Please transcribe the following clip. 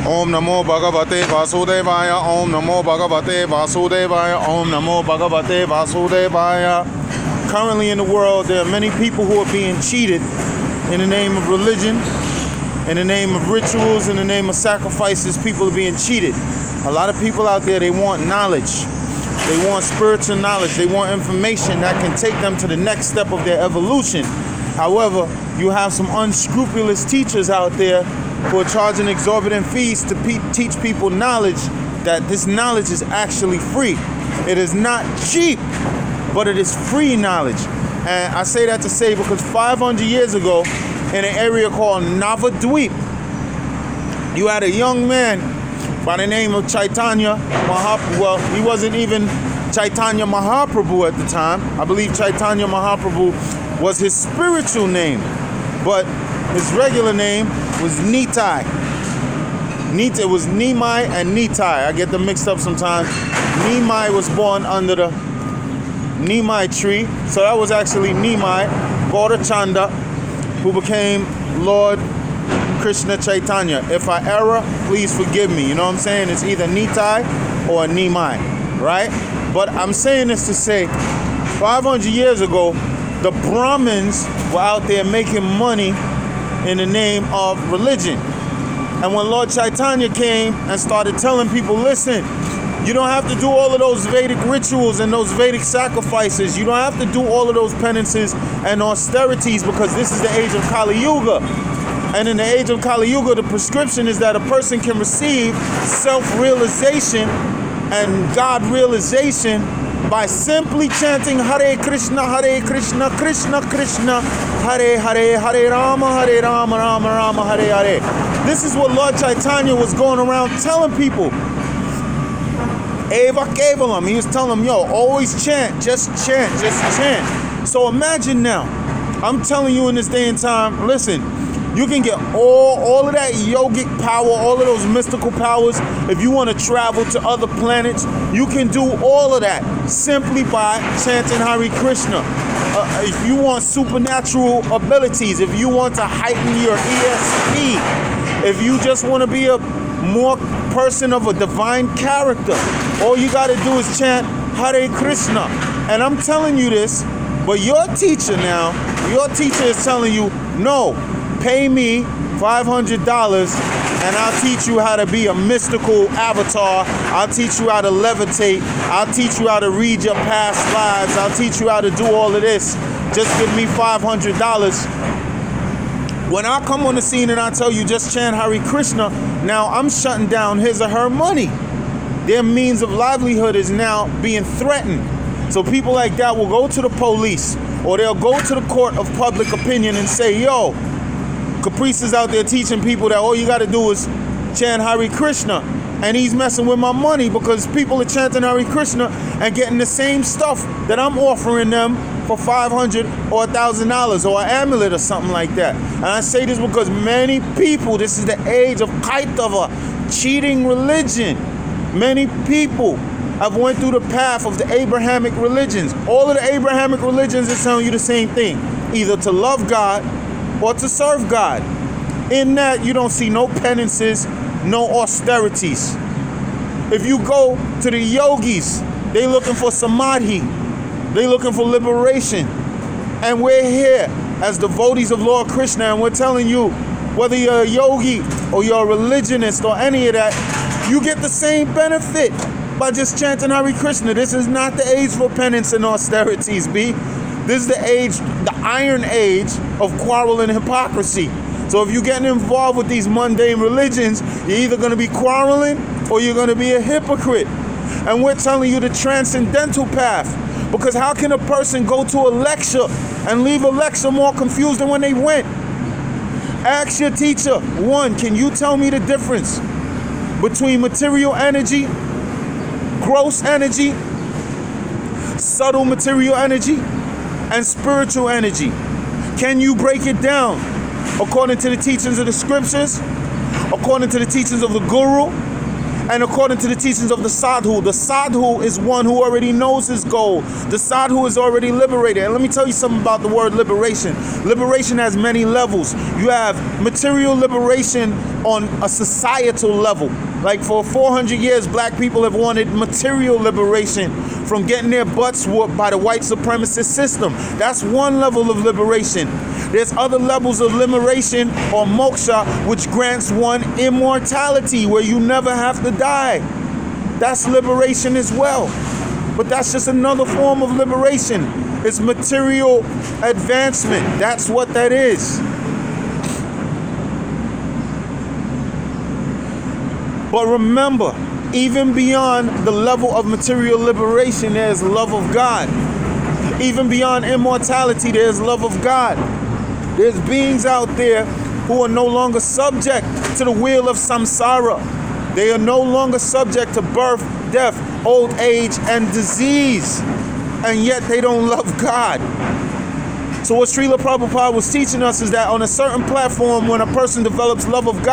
Om Namo Bhagavate Vasudevaya. Om Namo Bhagavate Vasudevaya. Om Namo Bhagavate Vasudevaya. Currently in the world, there are many people who are being cheated in the name of religion, in the name of rituals, in the name of sacrifices. People are being cheated. A lot of people out there, they want knowledge. They want spiritual knowledge. They want information that can take them to the next step of their evolution. However, you have some unscrupulous teachers out there who are charging exorbitant fees to teach people knowledge that this knowledge is actually free. It is not cheap, but it is free knowledge. And I say that to say because 500 years ago, in an area called Navadweep, you had a young man by the name of Chaitanya Mahaprabhu. Well, he wasn't even Chaitanya Mahaprabhu at the time. I believe Chaitanya Mahaprabhu was his spiritual name, but his regular name was Nitai. It was Nimai and Nitai. I get them mixed up sometimes. Nimai was born under the Nimai tree, so that was actually Nimai Gaurachanda, who became Lord Krishna Chaitanya. If I err, please forgive me. You know what I'm saying? It's either Nitai or Nimai, right? But I'm saying this to say, 500 years ago, the Brahmins were out there making money in the name of religion. And when Lord Chaitanya came and started telling people, listen, you don't have to do all of those Vedic rituals and those Vedic sacrifices. You don't have to do all of those penances and austerities because this is the age of kaliyuga. And in the age of kaliyuga, the prescription is that a person can receive self-realization and God realization by simply chanting Hare Krishna, Krishna Krishna, Hare Hare, Hare Rama, Rama Rama, Hare Hare. This is what Lord Chaitanya was going around telling people. Eva Kevalam, he was telling them, yo, always chant, just chant, just chant. So imagine now, I'm telling you in this day and time, listen, you can get all of that yogic power, all of those mystical powers. If you want to travel to other planets, you can do all of that simply by chanting Hare Krishna. If you want supernatural abilities, if you want to heighten your ESP, if you just want to be a more person of a divine character, all you got to do is chant Hare Krishna. And I'm telling you this, but your teacher is telling you, no, pay me $500 and I'll teach you how to be a mystical avatar. I'll teach you how to levitate. I'll teach you how to read your past lives. I'll teach you how to do all of this. Just give me $500. When I come on the scene and I tell you just chant Hare Krishna, now I'm shutting down his or her money. Their means of livelihood is now being threatened. So people like that will go to the police or they'll go to the court of public opinion and say, yo, Caprice is out there teaching people that all you got to do is chant Hare Krishna. And he's messing with my money because people are chanting Hare Krishna and getting the same stuff that I'm offering them for $500 or $1,000 or an amulet or something like that. And I say this because many people, this is the age of Kaitava, cheating religion. Many people have went through the path of the Abrahamic religions. All of the Abrahamic religions are telling you the same thing. Either to love God or to serve God. In that, you don't see no penances, no austerities. If you go to the yogis, they looking for samadhi. They looking for liberation. And we're here as devotees of Lord Krishna, and we're telling you, whether you're a yogi or you're a religionist or any of that, you get the same benefit by just chanting Hare Krishna. This is not the age for penance and austerities, B. This is the age, the iron age of quarrel and hypocrisy. So if you're getting involved with these mundane religions, you're either going to be quarreling or you're going to be a hypocrite. And we're telling you the transcendental path. Because how can a person go to a lecture and leave a lecture more confused than when they went? Ask your teacher, one, can you tell me the difference between material energy, gross energy, subtle material energy, and spiritual energy? Can you break it down according to the teachings of the scriptures, according to the teachings of the guru, And according to the teachings of the sadhu is one who already knows his goal. The sadhu is already liberated. And let me tell you something about the word liberation. Liberation has many levels. You have material liberation on a societal level. Like for 400 years, black people have wanted material liberation from getting their butts whooped by the white supremacist system. That's one level of liberation. There's other levels of liberation or moksha, which grants one immortality, where you never have to die. That's liberation as well. But that's just another form of liberation. It's material advancement. That's what that is. But remember, even beyond the level of material liberation, there's love of God. Even beyond immortality, there's love of God. There's beings out there who are no longer subject to the wheel of samsara. They are no longer subject to birth, death, old age, and disease. And yet they don't love God. So what Srila Prabhupada was teaching us is that on a certain platform, when a person develops love of God,